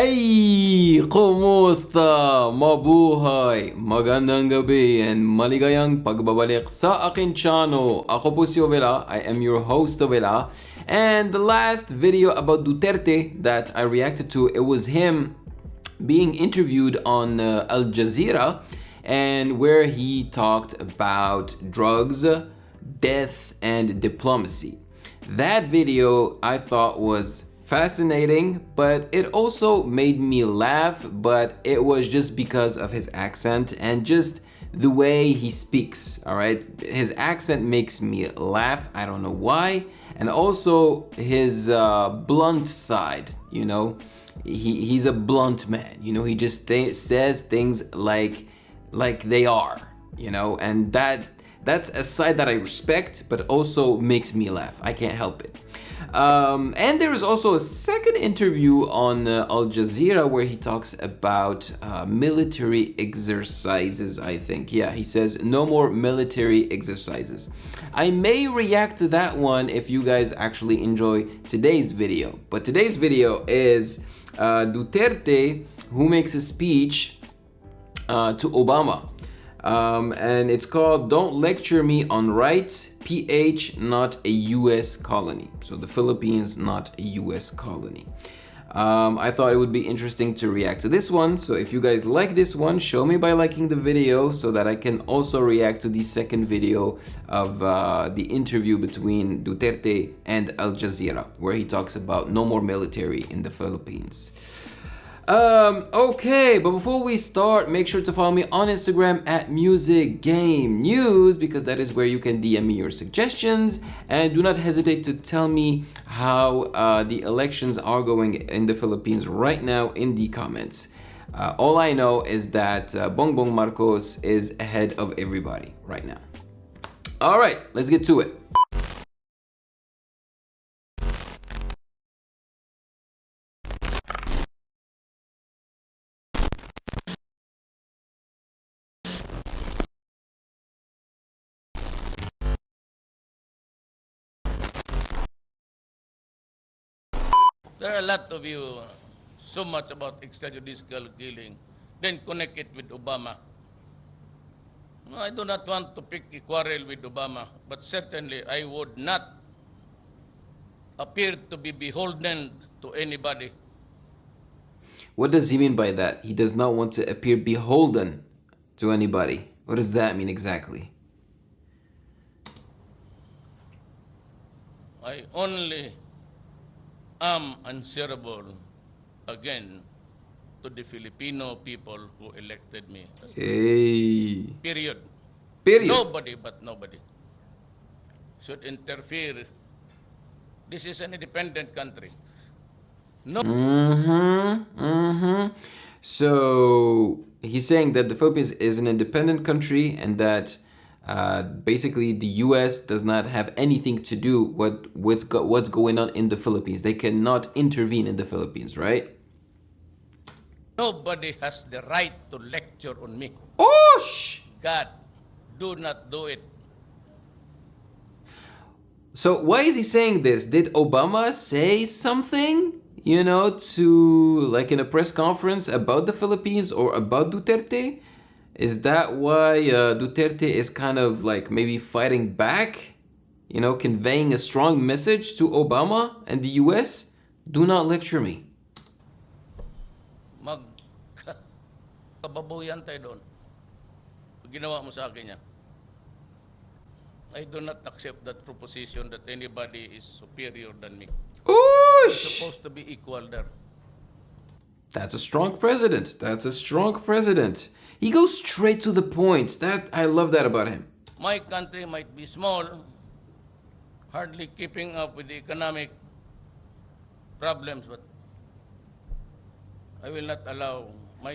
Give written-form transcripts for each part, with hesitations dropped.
Ay! Kumusta? Mabuhay! Magandang gabi and maligayang pagbabalik sa akin channel. Ako po si Ovela. I am your host Ovela. And the last video about Duterte that I reacted to, it was him being interviewed on Al Jazeera, and where he talked about drugs, death, and diplomacy. That video I thought was fascinating, but it also made me laugh, but it was just because of his accent and just the way he speaks. All right, his accent makes me laugh. I don't know why. And also his blunt side, you know, he's a blunt man, you know, he just says things like they are, you know, and that's a side that I respect, but also makes me laugh. I can't help it. And there is also a second interview on Al Jazeera where he talks about military exercises, I think. Yeah, he says no more military exercises. I may react to that one if you guys actually enjoy today's video. But today's video is Duterte, who makes a speech to Obama. And it's called Don't Lecture Me on Rights, PH, not a US colony. So the Philippines, not a US colony. I thought it would be interesting to react to this one. So if you guys like this one, show me by liking the video so that I can also react to the second video of the interview between Duterte and Al Jazeera, where he talks about no more military in the Philippines. Okay, but before we start, make sure to follow me on Instagram at Music Game News, because that is where you can DM me your suggestions, and do not hesitate to tell me how the elections are going in the Philippines right now in the comments. All I know is that Bongbong Marcos is ahead of everybody right now. All right, let's get to it. There are a lot of you so much about extrajudicial killing, then connect it with Obama. No, I do not want to pick a quarrel with Obama, but certainly I would not appear to be beholden to anybody. What does he mean by that? He does not want to appear beholden to anybody. What does that mean exactly? I only am answerable again to the Filipino people who elected me. Hey. Period. Period. Nobody but nobody should interfere. This is an independent country. No. So he's saying that the Philippines is an independent country and that basically the US does not have anything to do with what's going on in the Philippines. They cannot intervene in the Philippines, right? Nobody has the right to lecture on me. Oh, shh! God, do not do it. So why is he saying this? Did Obama say something, you know, to like in a press conference about the Philippines or about Duterte? Is that why Duterte is kind of like maybe fighting back, you know, conveying a strong message to Obama and the US? Do not lecture me. Kababuyan tayo doon. Ginawa mo sa akin yan. I do not accept that proposition that anybody is superior than me. Oosh! It's supposed to be equal there. That's a strong president. That's a strong president. He goes straight to the point. I love that about him. My country might be small, hardly keeping up with the economic problems, but I will not allow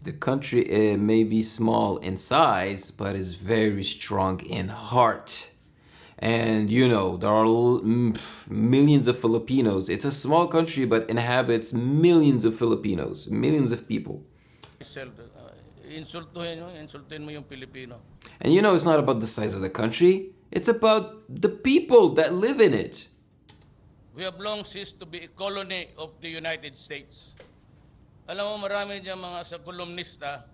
the country may be small in size, but is very strong in heart. And you know, there are millions of Filipinos. It's a small country, but inhabits millions of Filipinos, millions of people. Insultuhin mo yung Pilipino. And you know, it's not about the size of the country. It's about the people that live in it. We have long ceased to be a colony of the United States. Alam mo, marami dyan mga sa kolumnista,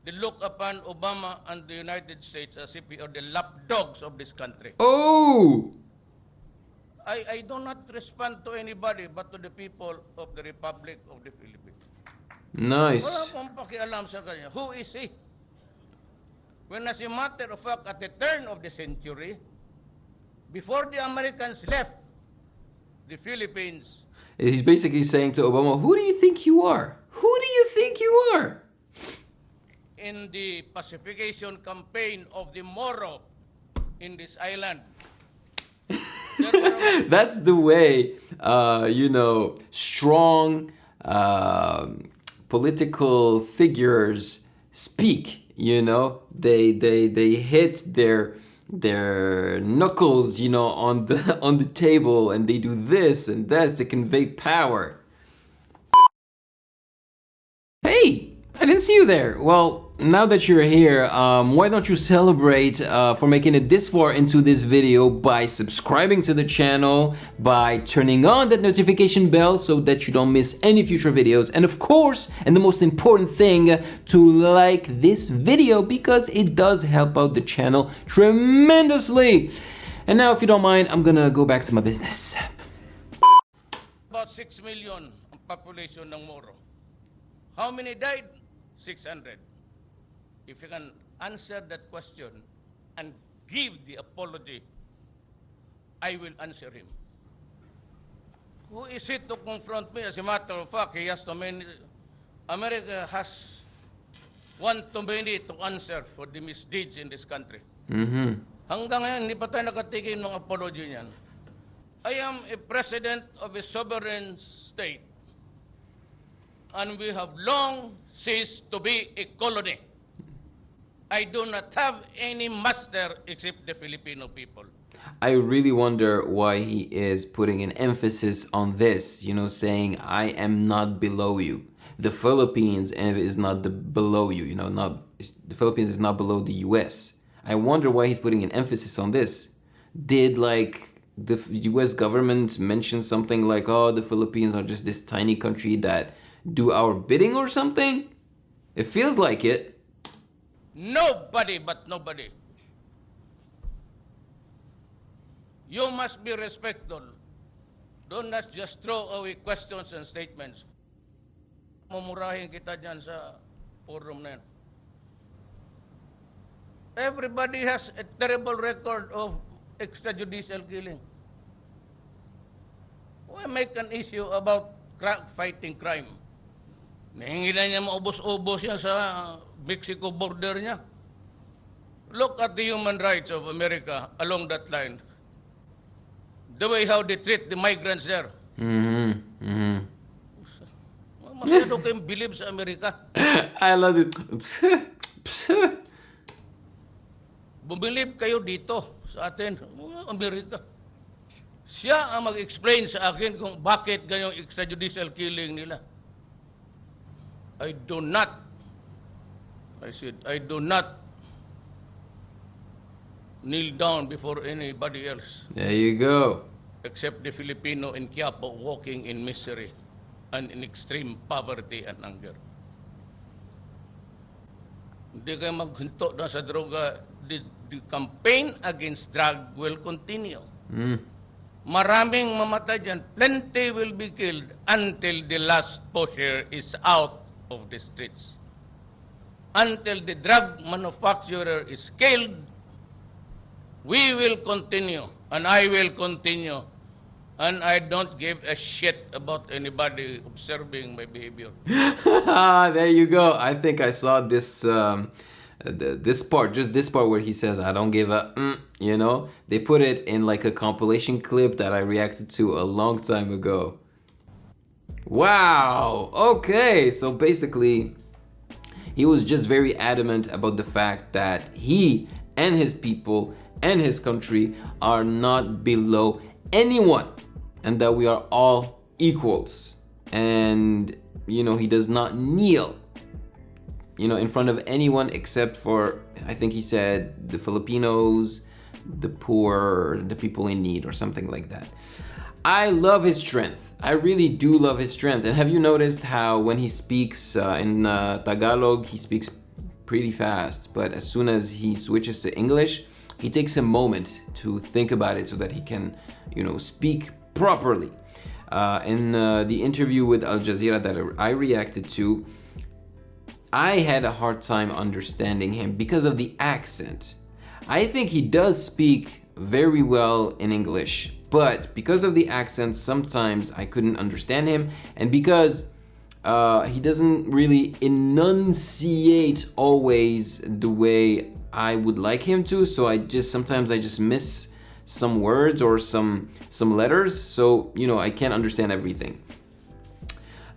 they look upon Obama and the United States as if we are the lapdogs of this country. Oh! I do not respond to anybody but to the people of the Republic of the Philippines. Wala Nice. akong pakialam sa kanya. Who is he? When as a matter of fact, at the turn of the century, before the Americans left the Philippines, He's basically saying to Obama, who do you think you are? Who do you think you are? in the pacification campaign of the Moro in this island, there were That's the way, strong political figures speak. They hit their knuckles, on the table, and they do this and that to convey power. Hey, I didn't see you there. Well, now that you're here, why don't you celebrate for making it this far into this video by subscribing to the channel, by turning on that notification bell so that you don't miss any future videos, and of course, and the most important thing, to like this video because it does help out the channel tremendously. And now, if you don't mind, I'm gonna go back to my business. about 6 million ang population ng Moro. How many died? 600. If you can answer that question and give the apology, I will answer him. Who is it to confront me? As a matter of fact, he has too many. America has one too many to answer for the misdeeds in this country. Mm-hmm. Hanggang ngayon, hindi pa tayo nakatigil ng apology niyan. I am a president of a sovereign state, and we have long ceased to be a colony. I do not have any master except the Filipino people. I really wonder why he is putting an emphasis on this, saying, I am not below you. The Philippines is not below you, the Philippines is not below the US. I wonder why he's putting an emphasis on this. Did the US government mention something like, oh, the Philippines are just this tiny country that do our bidding or something? It feels like it. Nobody but nobody. You must be respectful. Do not just throw away questions and statements. Mumurahin kita dyan sa forum na yan. Everybody has a terrible record of extrajudicial killing. Why make an issue about fighting crime? Nahingi na niya maubos-ubos yan sa Mexico border niya. Look at the human rights of America along that line. The way how they treat the migrants there. Mm-hmm. Mm-hmm. Masyado kayong believe sa Amerika. I love it. Bumilib kayo dito sa atin, Amerika. Siya ang mag-explain sa akin kung bakit ganyang extrajudicial killing nila. I do not kneel down before anybody else. There you go. Except the Filipino in Quiapo walking in misery and in extreme poverty and hunger. Hindi kayo maghinto na sa droga. The campaign against drug will continue. Mm. Maraming mamatay dyan. Plenty will be killed until the last pusher is out of the streets. Until the drug manufacturer is killed, we will continue, and I will continue, and I don't give a shit about anybody observing my behavior. There you go. I think I saw this this part where he says, I don't give a They put it in like a compilation clip that I reacted to a long time ago. Wow. Okay, so basically he was just very adamant about the fact that he and his people and his country are not below anyone, and that we are all equals. And he does not kneel in front of anyone except for, I think he said, the Filipinos, the poor, the people in need, or something like that. I love his strength. I really do love his strength. And have you noticed how when he speaks in Tagalog, he speaks pretty fast, but as soon as he switches to English, he takes a moment to think about it so that he can, speak properly. In the interview with Al Jazeera that I reacted to, I had a hard time understanding him because of the accent. I think he does speak very well in English, but because of the accent, sometimes I couldn't understand him, and because he doesn't really enunciate always the way I would like him to, so sometimes I just miss some words or some letters, so I can't understand everything.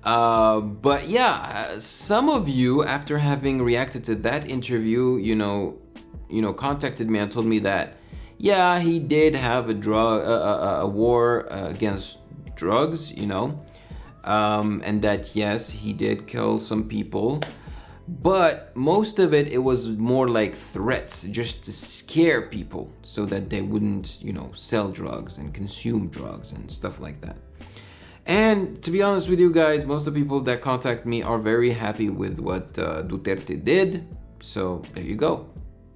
But yeah, some of you, after having reacted to that interview, contacted me and told me that yeah, he did have a war against drugs, and that yes, he did kill some people, but most of it was more like threats, just to scare people so that they wouldn't, sell drugs and consume drugs and stuff like that. And to be honest with you guys, most of the people that contact me are very happy with what Duterte did. So there you go.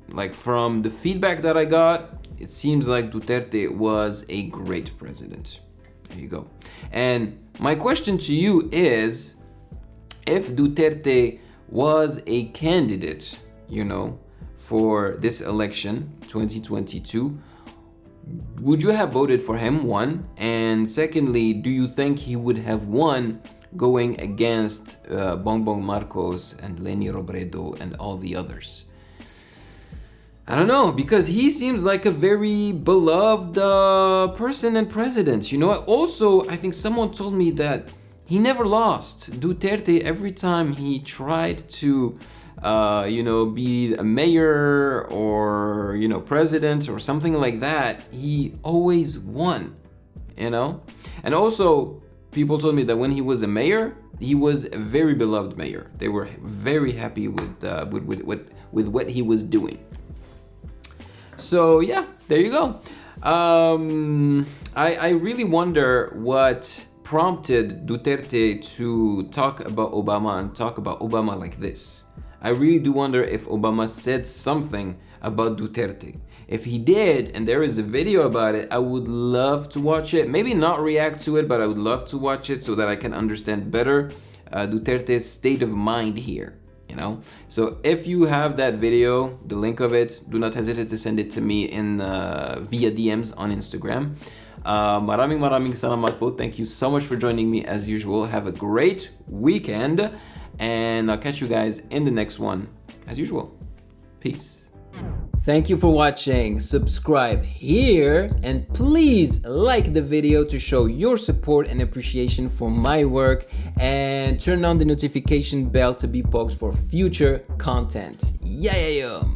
Like, from the feedback that I got, it seems like Duterte was a great president. There you go. And my question to you is, if Duterte was a candidate, for this election, 2022, would you have voted for him, one? And secondly, do you think he would have won going against Bongbong Marcos and Leni Robredo and all the others? I don't know, because he seems like a very beloved person and president. Also, I think someone told me that he never lost. Duterte, every time he tried to be a mayor or, president or something like that, he always won, And also, people told me that when he was a mayor, he was a very beloved mayor. They were very happy with what he was doing. So yeah, there you go. I really wonder what prompted Duterte to talk about Obama and talk about Obama like this. I really do wonder if Obama said something about Duterte. If he did, and there is a video about it, I would love to watch it. Maybe not react to it, but I would love to watch it so that I can understand better Duterte's state of mind here. So if you have that video, the link of it, do not hesitate to send it to me via DMs on Instagram. Maraming salamat po. Thank you so much for joining me as usual. Have a great weekend, and I'll catch you guys in the next one as usual. Peace. Thank you for watching. Subscribe here and please like the video to show your support and appreciation for my work, and turn on the notification bell to be poked for future content. Yeah.